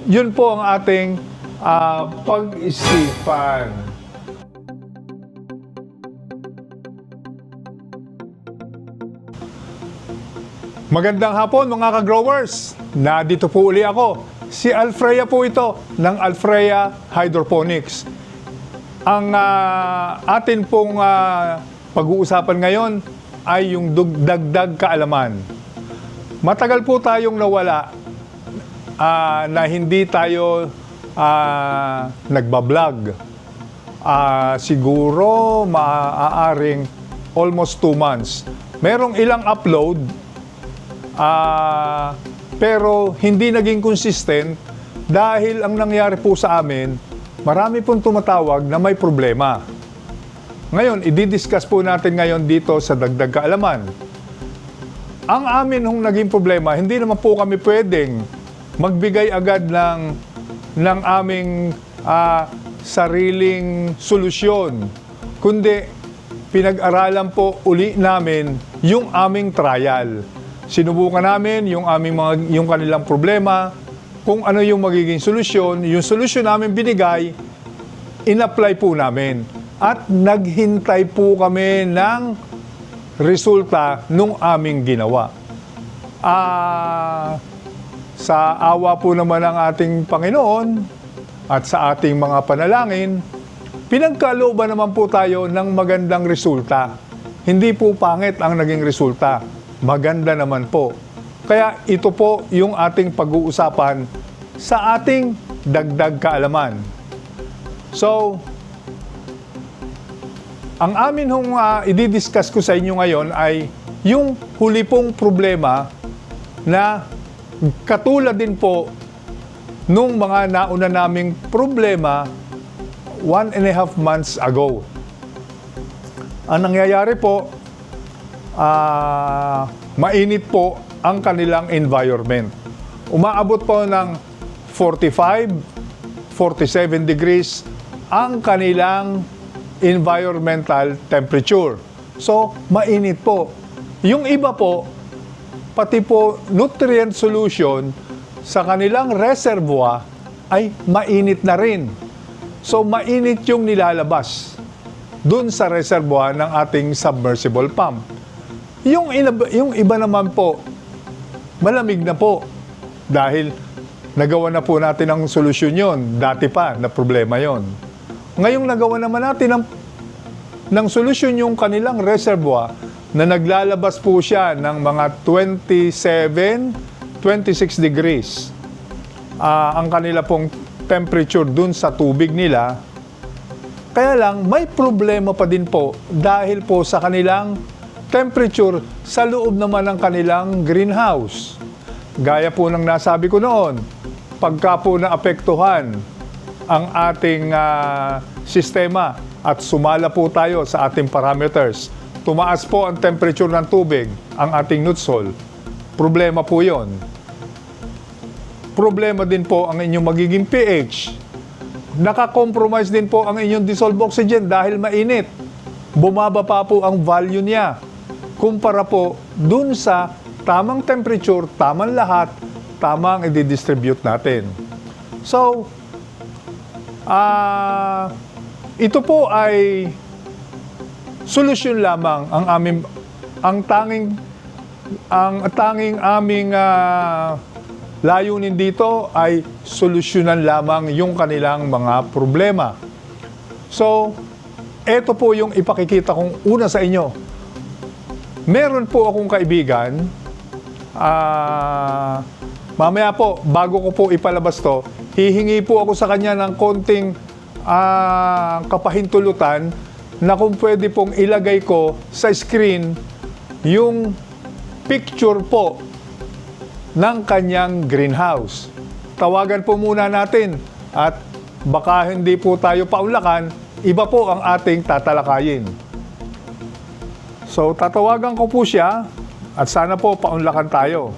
Yun po ang ating pag-isipan. Magandang hapon mga ka-growers. Nandito po uli ako. Si Alfreya po ito ng Alfreya Hydroponics. Ang atin pong pag-uusapan ngayon ay yung dagdag kaalaman. Matagal po tayong nawala na hindi tayo nagbablog. Siguro maaaring almost 2 months. Merong ilang upload, pero hindi naging consistent dahil ang nangyari po sa amin, marami pong tumatawag na may problema. Ngayon, i-discuss po natin ngayon dito sa dagdag kaalaman. Ang amin hong naging problema, hindi naman po kami pwedeng magbigay agad ng aming sariling solusyon, kundi pinag-aralan po uli namin yung aming trial. Sinubukan namin yung kanilang problema, kung ano yung magiging solusyon. Yung solusyon namin binigay, in-apply po namin. At naghintay po kami ng resulta nung aming ginawa. Sa awa po naman ng ating Panginoon at sa ating mga panalangin, pinagkalooban naman po tayo ng magandang resulta. Hindi po pangit ang naging resulta. Maganda naman po. Kaya ito po yung ating pag-uusapan sa ating dagdag kaalaman. So, ang amin hong i-discuss ko sa inyo ngayon ay yung huli pong problema na katulad din po nung mga nauna naming problema 1.5 months ago. Ang nangyayari po, mainit po ang kanilang environment. Umaabot po ng 45, 47 degrees ang kanilang environmental temperature. So, mainit po. Yung iba po, pati po nutrient solution sa kanilang reservoir ay mainit na rin. So, mainit yung nilalabas dun sa reservoir ng ating submersible pump. Yung iba naman po, malamig na po dahil nagawa na po natin ang solusyon yon. Dati pa na problema yon. Ngayong nagawa naman natin ng solusyon yung kanilang reservoir na naglalabas po siya ng mga 27, 26 degrees. Ang kanila pong temperature dun sa tubig nila. Kaya lang, may problema pa din po dahil po sa kanilang temperature sa loob naman ng kanilang greenhouse. Gaya po ng nasabi ko noon, pagka po naapektuhan ang ating sistema at sumala po tayo sa ating parameters, tumaas po ang temperature ng tubig, ang ating nutsol, problema po yon. Problema din po ang inyong magiging pH. Nakakompromise din po ang inyong dissolved oxygen dahil mainit. Bumaba pa po ang value niya. Kumpara po dun sa tamang temperature, tamang lahat, tamang i-distribute natin. So, ito po ay solusyon lamang ang tanging aming layunin dito ay solusyonan lamang yung kanilang mga problema. So, ito po yung ipakikita kong una sa inyo. Meron po akong kaibigan, mamaya po, bago ko po ipalabas to, hihingi po ako sa kanya ng konting kapahintulutan na kung pwede pong ilagay ko sa screen yung picture po ng kanyang greenhouse. Tawagan po muna natin at baka hindi po tayo paunlakan, iba po ang ating tatalakayin. So, tatawagan ko po siya at sana po paunlakan tayo.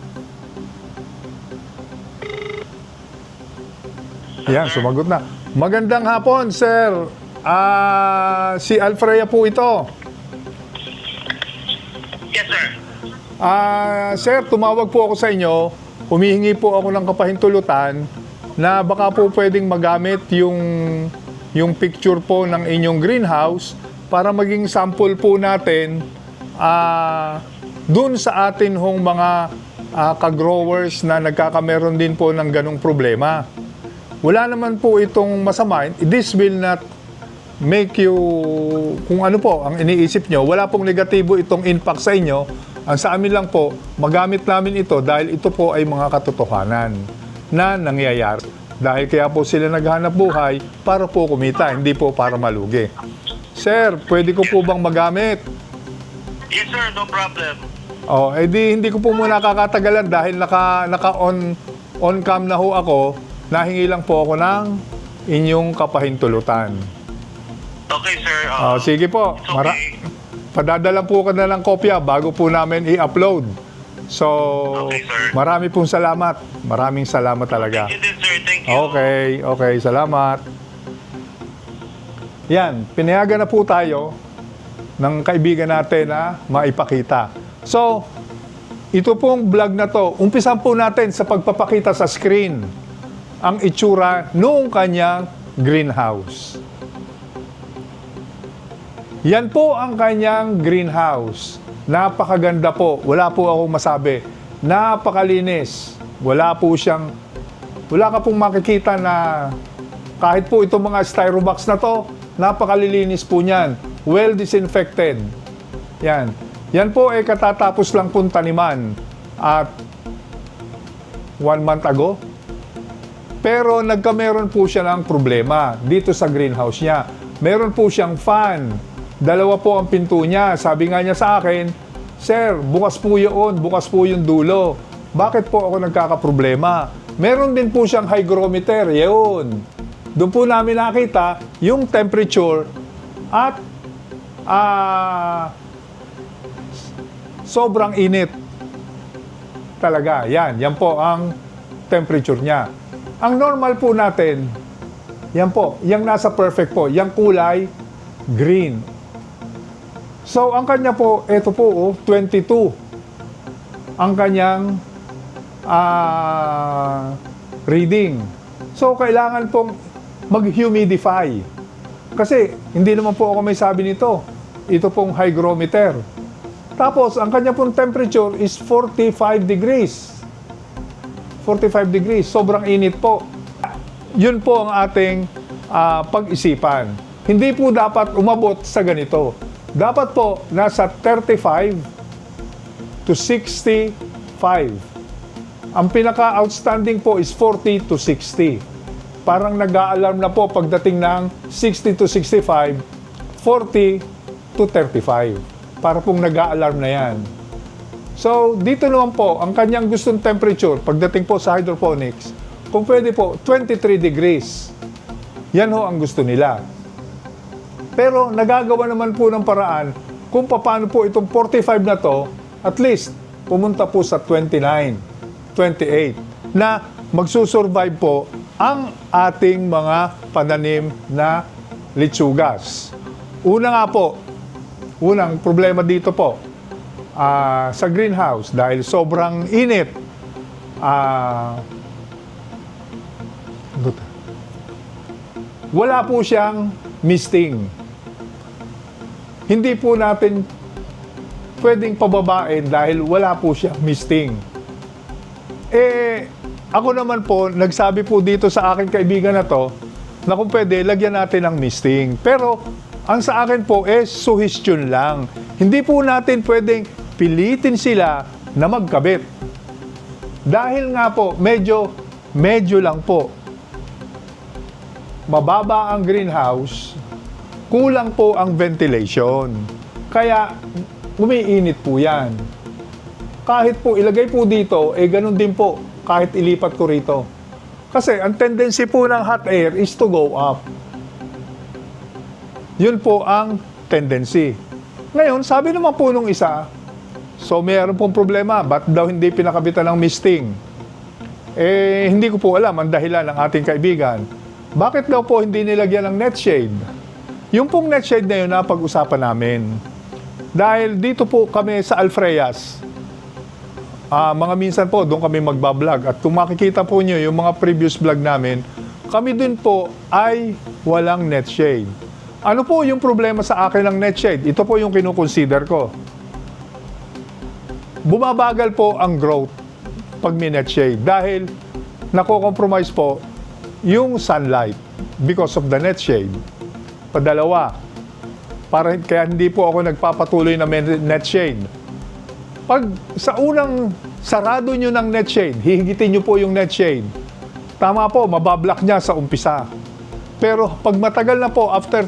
Yan, sumagot na. Magandang hapon, sir. Si Alfreya po ito. Yes, sir. Sir, tumawag po ako sa inyo. Humihingi po ako ng kapahintulutan na baka po pwedeng magamit yung picture po ng inyong greenhouse para maging sample po natin dun sa atin hong mga ka-growers na nagkakameron din po ng ganong problema. Wala naman po itong masama. This will not make you, kung ano po ang iniisip nyo, wala pong negatibo itong impact sa inyo. Ang sa amin lang po, magamit namin ito dahil ito po ay mga katotohanan na nangyayari. Dahil kaya po sila naghanap buhay para po kumita, hindi po para malugi. Sir, pwede ko po bang magamit? Yes sir, no problem. Oh, hindi ko po muna kakatagalan dahil on cam na ho ako. Nahingi lang po ako ng inyong kapahintulutan. Okay sir. Sige po. It's okay. Padadala po ka na ng kopya bago po namin i-upload. So, Okay, sir. marami pong salamat. Maraming salamat talaga. Thank you din sir, thank you. Okay, salamat. Yan, pinayagan na po tayo ng kaibigan natin na maipakita. So, ito pong vlog na to, umpisan po natin sa pagpapakita sa screen ang itsura noong kanyang greenhouse. Yan po ang kanyang greenhouse. Napakaganda po. Wala po akong masabi. Napakalinis. Wala ka pong makikita na kahit po itong mga styrobox na to, napakalilinis po niyan. Well disinfected. Yan. Yan po ay katatapos lang pong taniman at 1 month ago. Pero nagkameron po siya ng problema dito sa greenhouse niya. Meron po siyang fan. 2 po ang pinto niya. Sabi nga niya sa akin, Sir, bukas po yung dulo. Bakit po ako nagkakaproblema? Meron din po siyang hygrometer. Yun. Doon po namin nakita yung temperature at sobrang init. Talaga. Yan po ang temperature niya. Ang normal po natin, yan po, yung nasa perfect po, yung kulay green. So, ang kanya po, ito po, 22. Ang kanyang reading. So, kailangan pong mag-humidify. Kasi, hindi naman po ako may sabi nito. Ito pong hygrometer. Tapos, ang kanya pong temperature is 45 degrees. 45 degrees. Sobrang init po. Yun po ang ating pag-isipan. Hindi po dapat umabot sa ganito. Dapat po nasa 35 to 65. Ang pinaka-outstanding po is 40 to 60. Parang nag-a-alarm na po pagdating ng 60 to 65, 40 to 35. Para pong nag-a-alarm na yan. So, dito naman po, ang kanyang gustong temperature, pagdating po sa hydroponics, kung pwede po, 23 degrees. Yan ho ang gusto nila. Pero nagagawa naman po ng paraan kung paano po itong 45 na to, at least pumunta po sa 29, 28, na magsusurvive po ang ating mga pananim na litsugas. Una nga po, unang problema dito po, sa greenhouse, dahil sobrang init, wala po siyang misting. Hindi po natin pwedeng pababain dahil wala po siyang misting. Ako naman po, nagsabi po dito sa aking kaibigan na to, na kung pwede, lagyan natin ng misting. Pero, ang sa akin po suggestion lang. Hindi po natin pwedeng pilitin sila na magkabit. Dahil nga po, medyo lang po. Mababa ang greenhouse, kulang po ang ventilation. Kaya, umiinit po yan. Kahit po ilagay po dito, ganun din po, kahit ilipat ko rito. Kasi, ang tendency po ng hot air is to go up. Yun po ang tendency. Ngayon, sabi naman po nung isa, so mayroon pong problema, ba't daw hindi pinakabitan ng misting? Hindi ko po alam ang dahilan ng ating kaibigan. Bakit daw po hindi nilagyan ng net shade? Yung pong net shade na yun, napag-usapan namin. Dahil dito po kami sa Alfreyas, Mga minsan po, doon kami magbablog. At kung makikita po nyo yung mga previous vlog namin, kami din po ay walang net shade. Ano po yung problema sa akin ng net shade? Ito po yung kinukonsider ko. Bumabagal po ang growth pag may net shade dahil nako-compromise po yung sunlight because of the net shade. Padalawa, kaya hindi po ako nagpapatuloy na may net shade. Pag sa unang sarado nyo ng net shade, hihigitin nyo po yung net shade. Tama po, mabablock niya sa umpisa. Pero pag matagal na po, after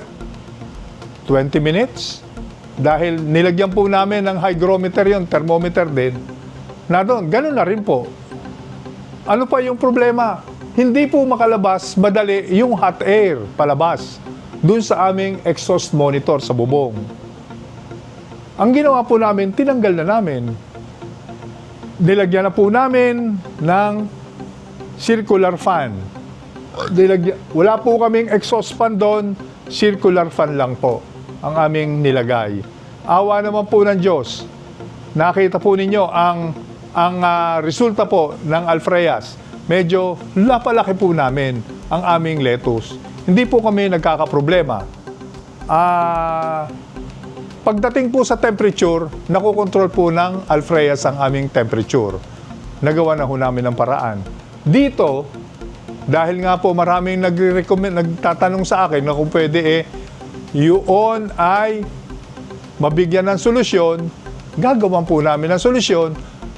20 minutes, dahil nilagyan po namin ng hygrometer yon, thermometer din, na doon, ganun na rin po. Ano pa yung problema? Hindi po makalabas madali yung hot air palabas dun sa aming exhaust monitor sa bubong. Ang ginawa po namin, tinanggal na namin. Nilagyan na po namin ng circular fan. Wala po kaming exhaust fan doon, circular fan lang po ang aming nilagay. Awa naman po ng Diyos. Nakita po ninyo ang resulta po ng Alfreas. Medyo lapalaki po namin ang aming lettuce. Hindi po kami nagkakaproblema. Pagdating po sa temperature, nakokontrol po ng Alfreas ang aming temperature. Nagawa na ho namin ng paraan. Dito, dahil nga po maraming nagtatanong sa akin na kung pwede yun ay mabigyan ng solusyon, gagawan po namin ng solusyon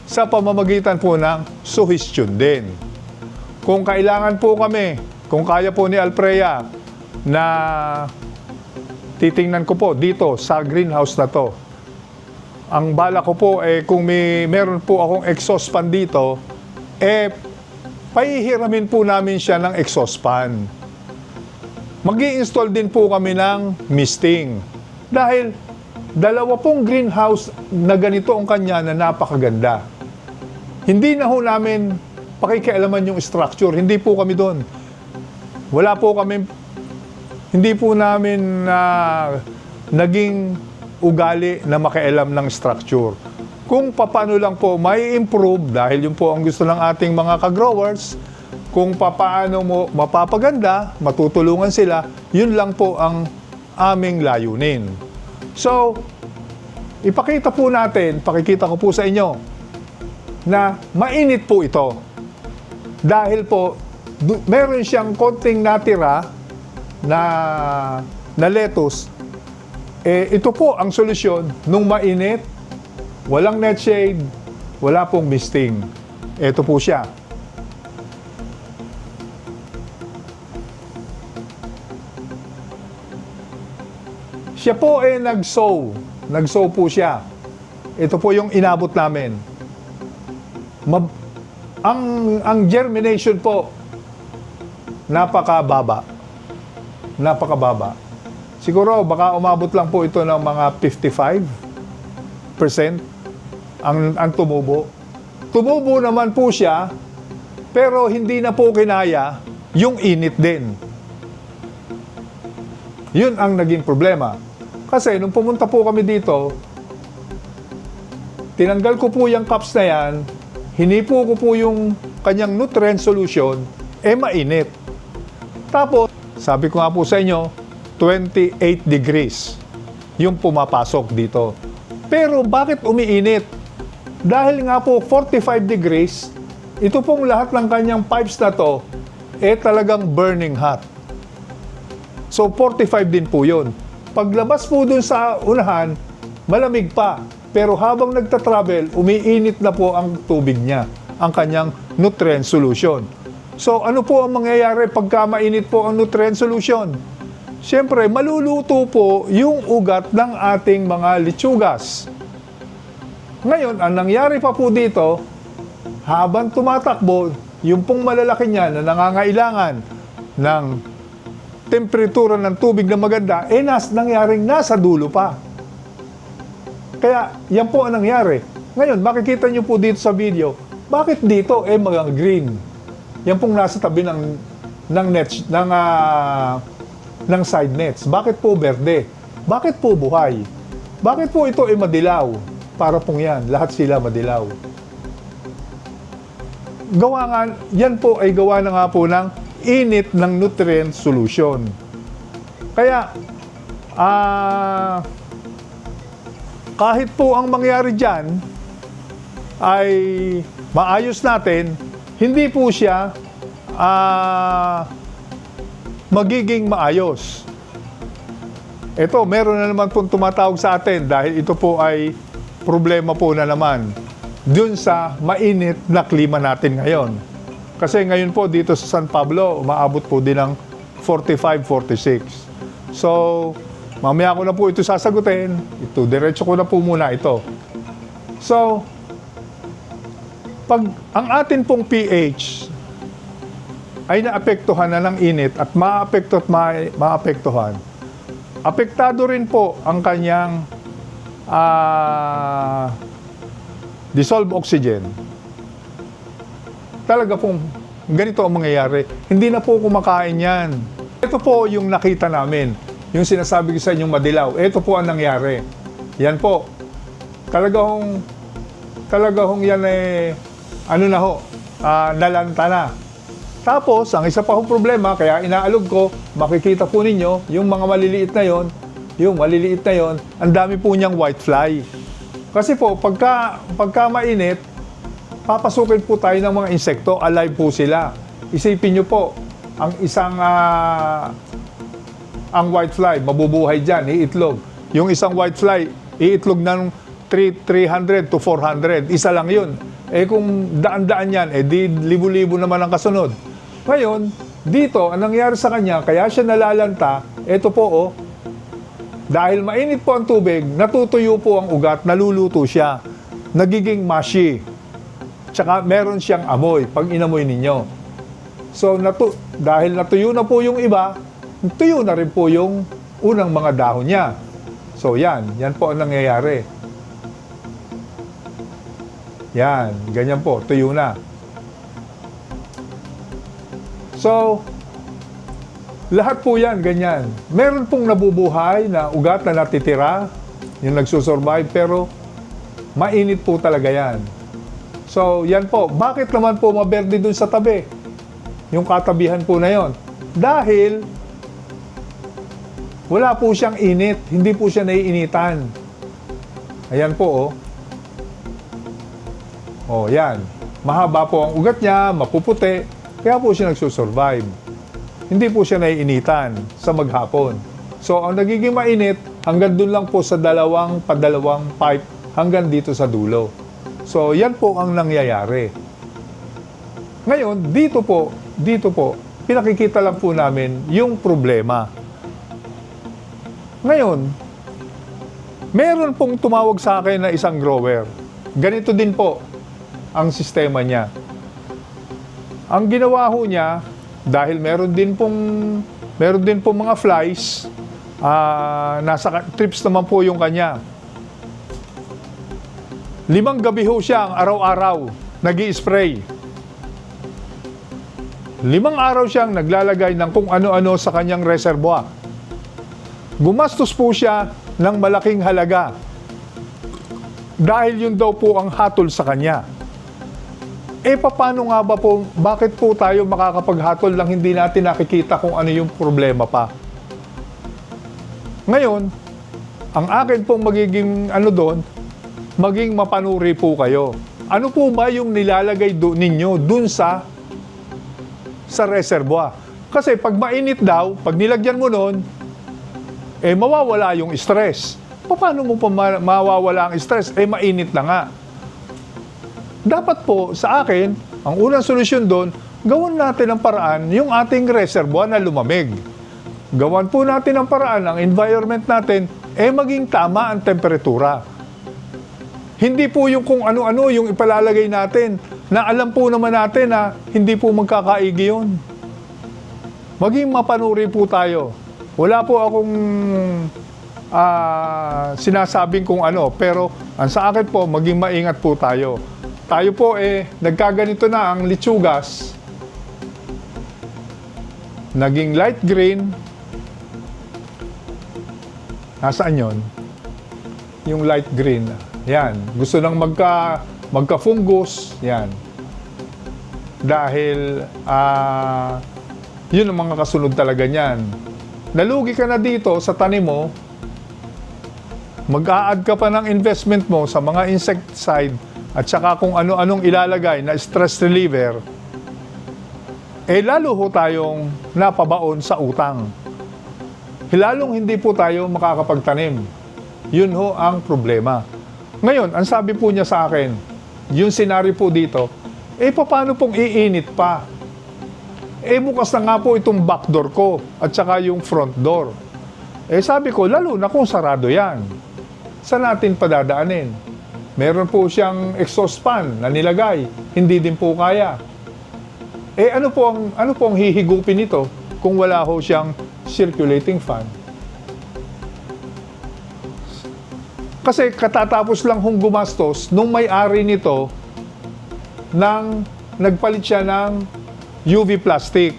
sa pamamagitan po ng suggestion din. Kung kailangan po kami, kung kaya po ni Alfrea na titingnan ko po dito sa greenhouse na to, ang bala ko po kung meron po akong exhaust fan dito, pahihiramin po namin siya ng exhaust fan. Mag-i-install din po kami ng misting. Dahil dalawa pong greenhouse na ganito ang kanya na napakaganda. Hindi na ho namin pakikialaman yung structure. Hindi po kami doon. Wala po kami, hindi po namin naging ugali na makialam ng structure. Kung paano lang po may improve, dahil yun po ang gusto ng ating mga ka-growers, kung paano mo mapapaganda, matutulungan sila, yun lang po ang aming layunin. So, ipakita po natin, pakikita ko po sa inyo, na mainit po ito. Dahil po, meron siyang konting natira na lettuce. Ito po ang solusyon nung mainit, walang net shade, wala pong misting. Ito po siya. Siya po nag-sow. Nag-sow po siya. Ito po yung inabot namin. Ang germination po, napakababa. Napakababa. Siguro, baka umabot lang po ito ng mga 55% ang tumubo. Tumubo naman po siya, pero hindi na po kinaya yung init din. Yun ang naging problema. Kasi nung pumunta po kami dito, tinanggal ko po yung cups na yan, hinipo ko po yung kanyang nutrient solution, mainit. Tapos, sabi ko nga po sa inyo, 28 degrees yung pumapasok dito. Pero bakit umiinit? Dahil nga po 45 degrees, ito pong lahat ng kanyang pipes na to, talagang burning hot. So 45 din po yun. Paglabas po dun sa unahan, malamig pa. Pero habang nagtatravel, umiinit na po ang tubig niya, ang kanyang nutrient solution. So ano po ang mangyayari pagka mainit po ang nutrient solution? Siyempre, maluluto po yung ugat ng ating mga litsugas. Ngayon, ang nangyari pa po dito, habang tumatakbo, yung pong malalaki niya na nangangailangan ng temperatura ng tubig na maganda, nangyaring nasa dulo pa. Kaya, yan po ang nangyari. Ngayon, makikita nyo po dito sa video, bakit dito mga green? Yan pong nasa tabi ng nets, ng side nets. Bakit po berde? Bakit po buhay? Bakit po ito madilaw? Para pong yan, lahat sila madilaw. yan po ay gawa na nga po ng init ng nutrient solution. Kaya, kahit po ang mangyari dyan ay maayos natin, hindi po siya magiging maayos. Ito, meron na naman pong tumatawag sa atin dahil ito po ay problema po na naman dun sa mainit na klima natin ngayon. Kasi ngayon po dito sa San Pablo, umaabot po din ng 45, 46. So, mamaya ko na po ito sasagutin. Diretso ko na po muna ito. So, pag ang atin pong pH ay naapektuhan na ng init at maapektuhan, apektado rin po ang kanyang dissolved oxygen. Talaga pong ganito ang mangyayari. Hindi na po kumakain yan. Ito po yung nakita namin. Yung sinasabi ko sa inyong madilaw. Ito po ang nangyari. Yan po. Talagang yan nalanta na. Tapos, ang isa pa hong problema, kaya inaalog ko, makikita po ninyo, yung mga maliliit na yon, ang dami po niyang whitefly. Kasi po, pagka mainit, papasukin po tayo ng mga insekto, alive po sila. Isipin nyo po, ang whitefly, mabubuhay dyan, iitlog. Yung isang whitefly, iitlog ng 300 to 400. Isa lang yun. Kung daan-daan yan, di libo-libo naman ang kasunod. Ngayon, dito, ang nangyari sa kanya, kaya siya nalalanta, ito po, dahil mainit po ang tubig, natutuyo po ang ugat, naluluto siya. Nagiging mushy. Tsaka meron siyang amoy, pag inamoy ninyo. So, dahil natuyo na po yung iba, tuyo na rin po yung unang mga dahon niya. So, yan po ang nangyayari. Yan, ganyan po, tuyo na. So, lahat po yan, ganyan. Meron pong nabubuhay na ugat na natitira, yung nagsusurvive, pero mainit po talaga yan. So, yan po. Bakit naman po maberde dun sa tabi? Yung katabihan po na yon. Dahil, wala po siyang init. Hindi po siya naiinitan. Ayan po, yan. Mahaba po ang ugat niya, mapuputi. Kaya po siya nagsusurvive. Hindi po siya naiinitan sa maghapon. So, ang nagiging mainit, hanggang dun lang po sa padalawang pipe hanggang dito sa dulo. So, yan po ang nangyayari. Ngayon, dito po, pinakikita lang po namin yung problema. Ngayon, meron pong tumawag sa akin na isang grower. Ganito din po ang sistema niya. Ang ginawa ho niya, dahil meron din pong mga flies, nasa trips naman po yung kanya. 5 gabi ho siya ang araw-araw nag-i-spray. 5 araw siyang naglalagay ng kung ano-ano sa kanyang reservoir. Gumastos po siya ng malaking halaga. Dahil yun daw po ang hatol sa kanya. Paano nga ba po, bakit po tayo makakapaghatol lang hindi natin nakikita kung ano yung problema pa? Ngayon, ang akin pong magiging maging mapanuri po kayo. Ano po ba yung nilalagay ninyo dun sa reservoir? Kasi pag mainit daw, pag nilagyan mo nun, mawawala yung stress. Paano mo pa mawawala ang stress? Mainit na nga. Dapat po, sa akin, ang unang solusyon doon, gawin natin ang paraan yung ating reservoir na lumamig. Gawan po natin ang paraan, ang environment natin, maging tama ang temperatura. Hindi po yung kung ano-ano yung ipalalagay natin, na alam po naman natin na hindi po magkakaigi yun. Maging mapanuri po tayo. Wala po akong sinasabing kung ano, pero ang sa akin po, maging maingat po tayo. Tayo po nagkaganito na ang litsugas. Naging light green. Nasaan yun? Yung light green. Yan. Gusto nang magka-fungus. Yan. dahil yun ang mga kasunod talaga niyan. Nalugi ka na dito sa tanim mo, mag-a-add ka pa ng investment mo sa mga insecticide at saka kung ano-anong ilalagay na stress reliever, lalo ho tayong napabaon sa utang. Lalong hindi po tayo makakapagtanim. Yun ho ang problema. Ngayon, ang sabi po niya sa akin, yung senaryo po dito, paano pong iinit pa? Bukas na nga po itong back door ko at saka yung front door. Sabi ko, lalo na kung sarado yan. Saan natin padadaanin? Meron po siyang exhaust fan na nilagay. Hindi din po kaya. Ano po ang hihigupin nito kung wala ho siyang circulating fan? Kasi katatapos lang hong gumastos nung may-ari nito nang nagpalit siya ng UV plastic.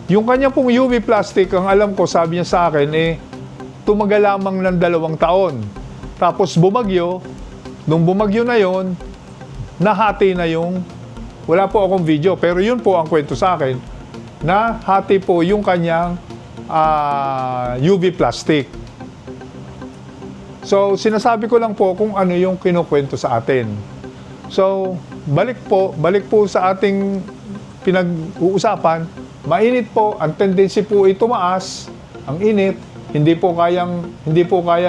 Yung kanya pong UV plastic, ang alam ko, sabi niya sa akin, tumagal lamang ng 2 taon. Tapos bumagyo, nung bumagyo na yon, nahati na yung, wala po akong video, pero yun po ang kwento sa akin, nahati po yung kanyang UV plastic. So, sinasabi ko lang po kung ano yung kinukwento sa atin. So, balik po sa ating pinag-uusapan, mainit po, ang tendency po ay tumaas, ang init, hindi po kaya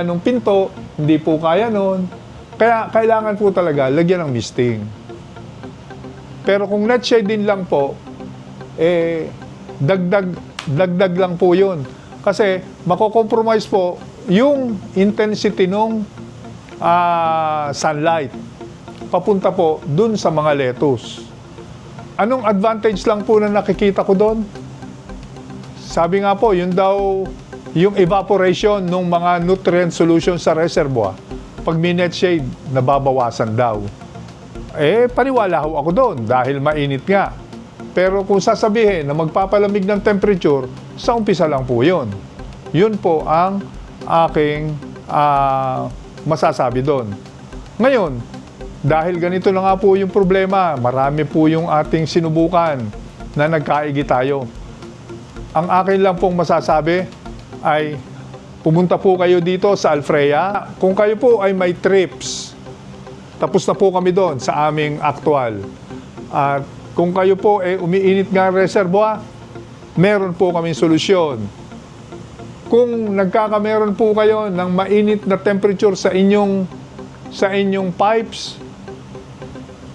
nung pinto, hindi po kaya nun. Kaya kailangan po talaga lagyan ng misting. Pero kung net shade din lang po, dagdag lang po yun. Kasi mako-compromise po yung intensity ng sunlight papunta po dun sa mga lettuce. Anong advantage lang po na nakikita ko doon? Sabi nga po, yun daw yung evaporation ng mga nutrient solution sa reservoir. Pag may net shade, nababawasan daw. Paniwala ho ako doon dahil mainit nga. Pero kung sasabihin na magpapalamig ng temperature, sa umpisa lang po yun. Yun po ang aking masasabi doon. Ngayon, dahil ganito na nga po yung problema, marami po yung ating sinubukan na nagkaigi tayo. Ang akin lang pong masasabi ay pumunta po kayo dito sa Alfrea. Kung kayo po ay may trips, tapos na po kami doon sa aming actual. At kung kayo po ay umiinit nga ang reservoir, meron po kaming solusyon. Kung nagkakameron po kayo ng mainit na temperature sa inyong pipes,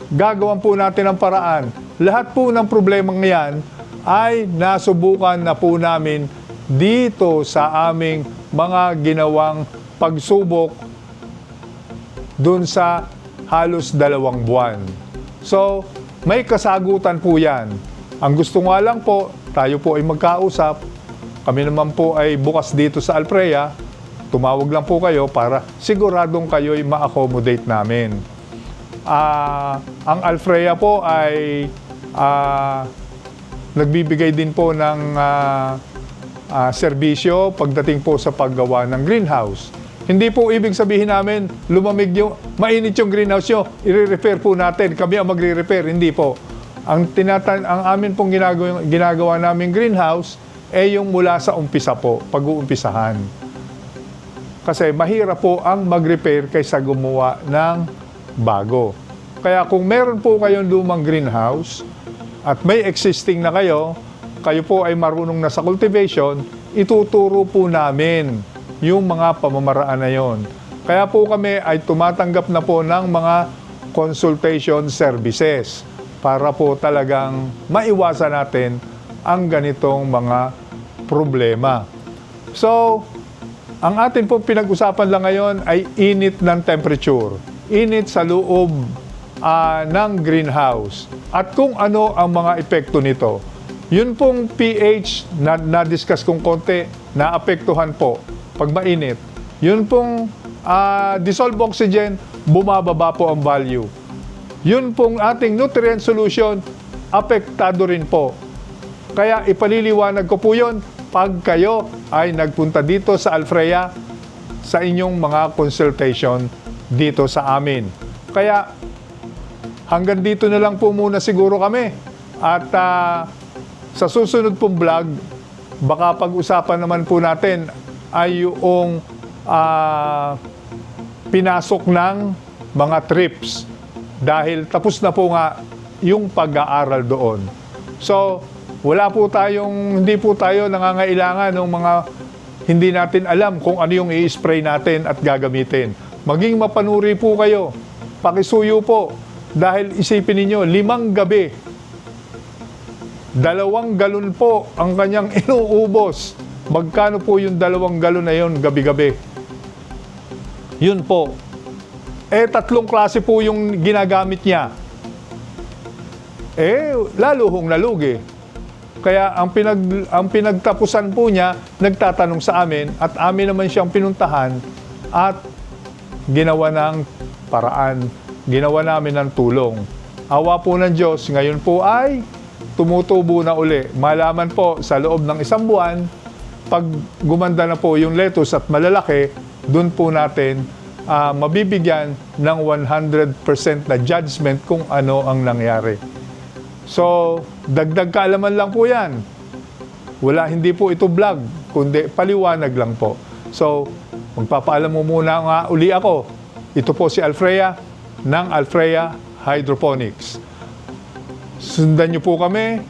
gagawan po natin ang paraan. Lahat po ng problema ngayon ay nasubukan na po namin dito sa aming mga ginawang pagsubok dun sa halos 2 buwan. So, may kasagutan po yan. Ang gusto nga lang po, tayo po ay magkausap. Kami naman po ay bukas dito sa Alfrea. Tumawag lang po kayo para siguradong kayo ay ma-accommodate namin. Ang Alfrea po ay nagbibigay din po ng serbisyo pagdating po sa paggawa ng greenhouse. Hindi po ibig sabihin namin mainit yung greenhouse nyo, i-repair po natin, kami ang magre-repair. Hindi po. Ang amin pong ginagawa naming greenhouse yung mula sa umpisa po, pag-uumpisahan. Kasi mahirap po ang mag-repair kaysa gumawa ng bago. Kaya kung meron po kayong lumang greenhouse at may existing na kayo po ay marunong na sa cultivation, ituturo po namin yung mga pamamaraan na yon. Kaya po kami ay tumatanggap na po ng mga consultation services para po talagang maiwasan natin ang ganitong mga problema. So, ang atin po pinag-usapan lang ngayon ay init ng temperature. Init sa loob ng greenhouse. At kung ano ang mga epekto nito. Yun pong pH na discuss kong konti, naapektuhan po pag mainit. Yun pong dissolved oxygen, bumababa po ang value. Yun pong ating nutrient solution, apektado rin po. Kaya ipaliliwanag ko po yun pag kayo ay nagpunta dito sa Alfrea sa inyong mga consultation dito sa amin. Kaya hanggang dito na lang po muna siguro kami. At sa susunod pong vlog, baka pag-usapan naman po natin ay yung pinasok ng mga trips dahil tapos na po nga yung pag-aaral doon. So, hindi po tayo nangangailangan ng mga hindi natin alam kung ano yung i-spray natin at gagamitin. Maging mapanuri po kayo. Pakisuyo po. Dahil isipin ninyo, 5 gabi. 2 galon po ang kanyang inuubos. Magkano po yung 2 galon na yun gabi-gabi? Yun po. 3 klase po yung ginagamit niya. Lalo hong nalugi. Kaya ang pinagtapusan po niya, nagtatanong sa amin at amin naman siyang pinuntahan at ginawa ng paraan. Ginawa namin ng tulong. Awa po ng Diyos, ngayon po ay tumutubo na uli. Malaman po sa loob ng 1 buwan, pag gumanda na po yung lettuce at malalaki, dun po natin mabibigyan ng 100% na judgment kung ano ang nangyari. So, dagdag kaalaman lang po yan. Hindi po ito vlog, kundi paliwanag lang po. So, magpapaalam mo muna nga uli ako. Ito po si Alfrea ng Alfrea Hydroponics. Sundan niyo po kami,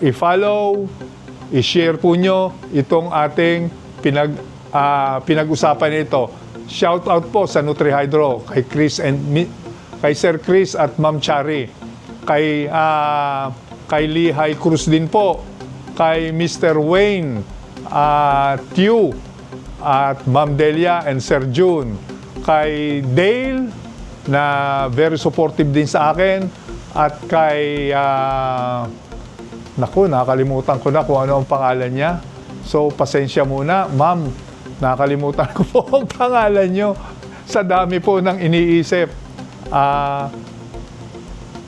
i-follow, i-share po nyo itong ating pinag-usapan ito. Shout out po sa NutriHydro, kay Sir Chris at Ma'am Chari. Kay Lihay Cruz din po, kay Mr. Wayne Tew at Ma'am Delia and Sir June, kay Dale na very supportive din sa akin, at kay nakalimutan ko na kung ano ang pangalan niya, so pasensya muna ma'am, nakalimutan ko po ang pangalan nyo sa dami po ng iniisip.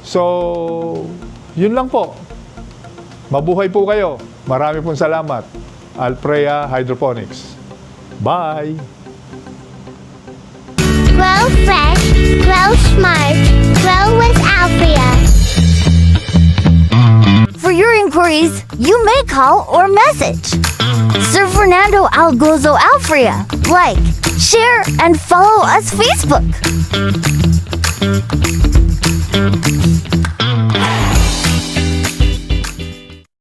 So, yun lang po. Mabuhay po kayo. Marami pong salamat. Alfrea Hydroponics. Bye! Grow fresh, grow smart, grow with Alfrea. For your inquiries, you may call or message Sir Fernando Algozo Alfrea. Like, share, and follow us Facebook.